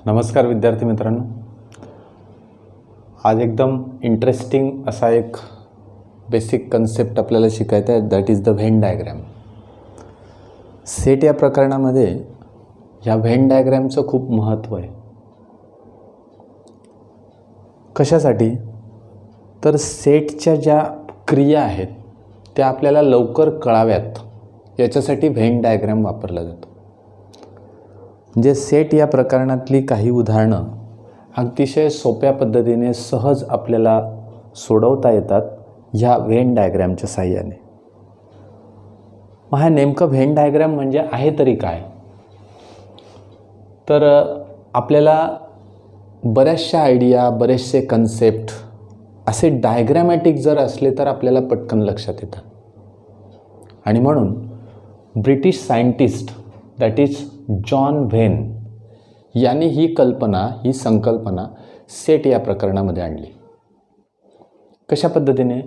नमस्कार विद्यार्थी मित्रांनो, आज एकदम इंटरेस्टिंग असा एक बेसिक कन्सेप्ट आपल्याला शिकायचा आहे, that is the Venn diagram. Set या प्रकरणामध्ये ह्या व्हेन डायग्रॅमचं खूप महत्त्व आहे. कशासाठी? तर सेटच्या ज्या क्रिया आहेत त्या आपल्याला लवकर कळाव्यात याच्यासाठी व्हेन डायग्रॅम वापरला जातो. म्हणजे सेट या प्रकरणातली काही उदाहरणं अतिशय सोप्या पद्धतीने सहज आपल्याला सोडवता येतात ह्या व्हेन डायग्रॅमच्या साहाय्याने. मग हा नेमकं व्हेन डायग्रॅम म्हणजे आहे तरी काय? तर आपल्याला बऱ्याचशा आयडिया, बरेचसे कन्सेप्ट असे डायग्रॅमॅटिक जर असले तर आपल्याला पटकन लक्षात येतात. आणि म्हणून British scientist that is John when यांनी ही संकल्पना सेट या प्रकरणामध्ये आणली. कशा पद्धतीने?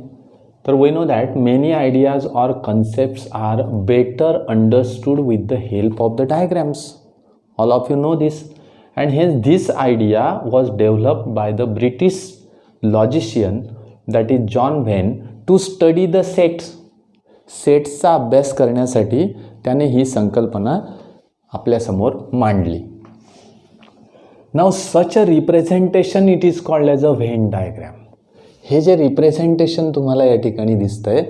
तर we know that many ideas or concepts are better understood with the help of the diagrams. All of you know this. And hence this idea was developed by the British logician that is John Venn to study the sets. सेट्सचा अभ्यास करण्यासाठी त्याने ही संकल्पना आपल्यासमोर मांडली. नाव such a representation it is called as a Venn diagram. हे जे रिप्रेझेंटेशन तुम्हाला या ठिकाणी दिसतंय,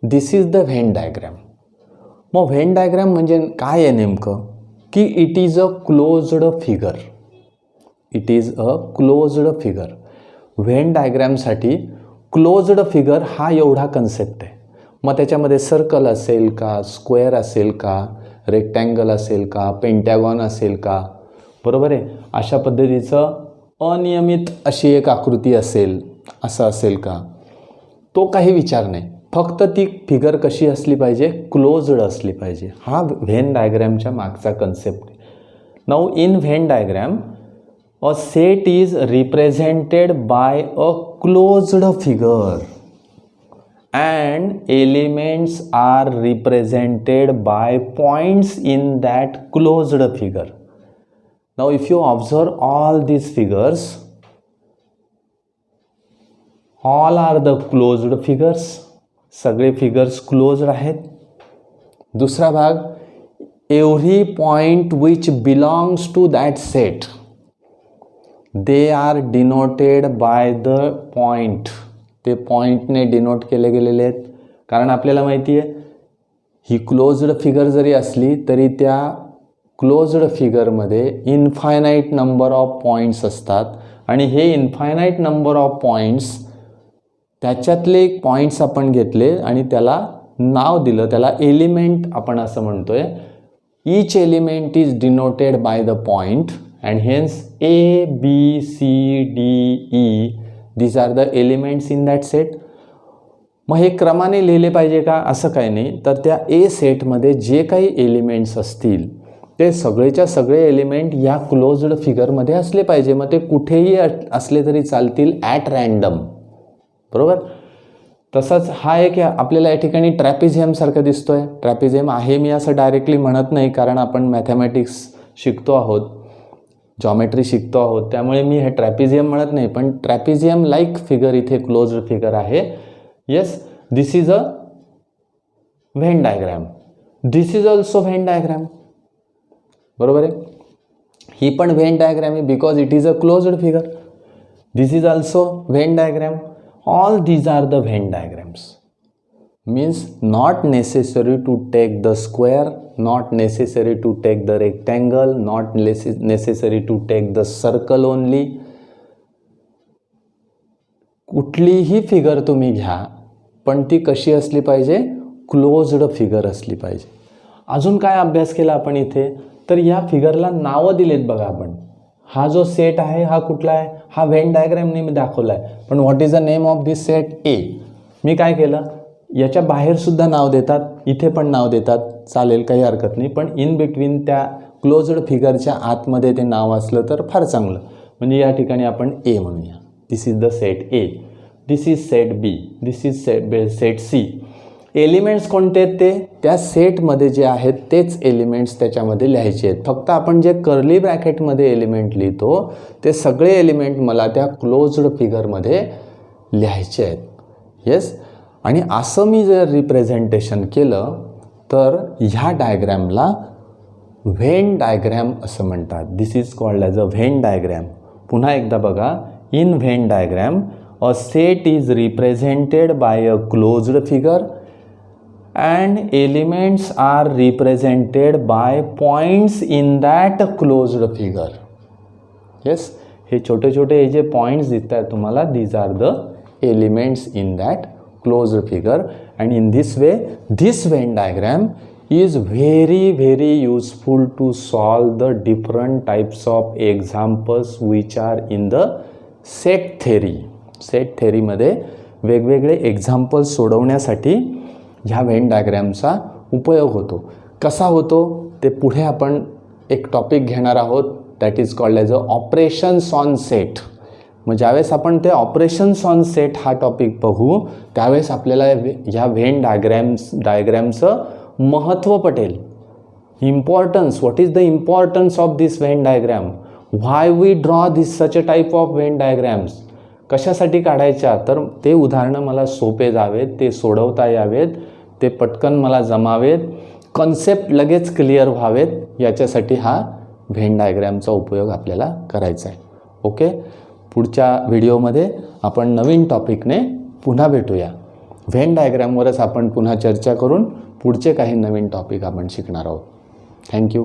दिस इज द व्हेन डायग्रॅम. मग व्हेन डायग्रॅम म्हणजे काय आहे नेमकं? की it is a closed figure. It is a closed figure. Venn डायग्रॅमसाठी क्लोज्ड फिगर हा एवढा कन्सेप्ट आहे. मग त्याच्यामध्ये सर्कल असेल का, स्क्वेअर असेल का, रेक्टँगल असेल का, पेंटॅगॉन असेल का, बरोबर आहे, अशा पद्धतीचं अनियमित अशी एक आकृती असेल, असं असेल का, तो काही विचार नाही. फक्त ती फिगर कशी असली पाहिजे? क्लोज्ड असली पाहिजे. हा व्हेन डायग्रॅमच्या मागचा concept. Now in Venn diagram a set is represented by a closed figure and elements are represented by points in that closed figure. Now if you observe all these figures, all are the closed figures. सगळे figures closed आहेत. दुसरा भाग, every point which belongs to that set, they are denoted by the point. ते पॉईंटने denote केले गेलेले आहेत. कारण आपल्याला माहिती आहे ही क्लोज्ड फिगर जरी असली तरी त्या क्लोज्ड फिगरमध्ये इन्फायनाईट नंबर ऑफ पॉईंट्स असतात. आणि हे इन्फायनाईट नंबर ऑफ पॉईंट्स, त्याच्यातले एक पॉईंट्स आपण घेतले आणि त्याला नाव दिलं, त्याला एलिमेंट आपण असं म्हणतोय. Each element is denoted by the point and hence A, B, C, D, E these are the elements in that set. मग हे क्रमाने लिहिले पाहिजे का? असं काही नाही. तर त्या ए सेटमध्ये जे काही एलिमेंट्स असतील ते सगळेच्या सगळे एलिमेंट या क्लोज्ड फिगरमध्ये असले पाहिजे. मग ते कुठेही असले तरी चालतील, ॲट रँडम, बरोबर. तसंच हा एक आपल्याला या ठिकाणी ट्रॅपिझियमसारखं दिसतोय. ट्रॅपिझियम आहे मी असं डायरेक्टली म्हणत नाही, कारण आपण मॅथमॅटिक्स शिकतो आहोत, जॉमेट्री शिकतो आहोत, त्यामुळे मी हे ट्रॅपिझियम म्हणत नाही. पण ट्रॅपिझियम लाईक फिगर इथे क्लोज्ड फिगर आहे. Yes, this is a Venn diagram. This is also Venn diagram, बरोबर आहे. ही पण व्हेन डायग्रॅम आहे because it is a closed figure. This is also Venn diagram. All these are the Venn diagrams. Means not necessary to take the square, not necessary to take the rectangle, not necessary to take the circle only. कुठलीही figure तुम्ही घ्या, पण ती कशी असली पाहिजे? Closed figure असली पाहिजे. अजून काय अभ्यास केला आपण इथे? तर या फिगरला नावं दिलेत बघा आपण. हा जो सेट आहे हा कुठला आहे? हा व्हेन डायग्रॅमने मी दाखवला आहे. पण what is the name of this set? A. मी काय केलं? याच्या बाहेर सुद्धा नाव देतात, इथे पण नाव देतात, चालेल, काही हरकत नाही. पण इन बिटवीन त्या क्लोज्ड फिगरच्या आतमध्ये ते नाव असलं तर फार चांगलं. म्हणजे या ठिकाणी आपण ए म्हणूया. This is the set A. This is set B. This is set C. Elements कोणते आहेत ते त्या सेटमध्ये जे आहेत तेच एलिमेंट्स त्याच्यामध्ये लिहायचे आहेत. फक्त आपण जे कर्ली ब्रॅकेटमध्ये एलिमेंट लिहितो ते सगळे एलिमेंट मला त्या क्लोज्ड फिगरमध्ये लिहायचे आहेत. येस. आणि असं मी जर रिप्रेझेंटेशन केलं तर ह्या डायग्रॅमला व्हेन डायग्रॅम असं म्हणतात. This is called as a Venn diagram. पुन्हा एकदा बघा, in Venn diagram a set is represented by a closed figure and elements are represented by points in that closed figure. Yes, हे छोटे छोटे हे जे पॉइंट्स दिसत आहेत तुम्हाला, these are the elements in that closed figure, and in this way this Venn diagram is very useful to solve the different types of examples which are in the set theory. Set theory मध्ये वेगवेगळे examples सोडवण्यासाठी ह्या when डायग्रॅमचा उपयोग होतो. कसा होतो ते पुढे आपण एक टॉपिक घेणार आहोत, that is called as a operations on set. मग ज्यावेळेस आपण ते ऑपरेशन्स ऑन सेट हा टॉपिक बघू त्यावेळेस आपल्याला ह्या व्हेन डायग्रॅमचं महत्त्व पटेल. Importance, what is the importance of this Venn diagram, why we draw this such a type of Venn diagrams, कशासाठी काढायच्या, तर ते उदाहरणं मला सोपे जावेत, ते सोडवता यावेत, ते पटकन मला जमावेत, कन्सेप्ट लगेच क्लिअर व्हावेत, याच्यासाठी हा व्हेन डायग्रॅमचा उपयोग आपल्याला करायचा आहे. ओके. पुढच्या व्हिडिओमध्ये आपण नवीन टॉपिकने पुन्हा भेटूया. व्हेन डायग्रॅमवरच आपण पुन्हा चर्चा करून पुढचे काही नवीन टॉपिक आपण शिकणार आहोत. थँक्यू.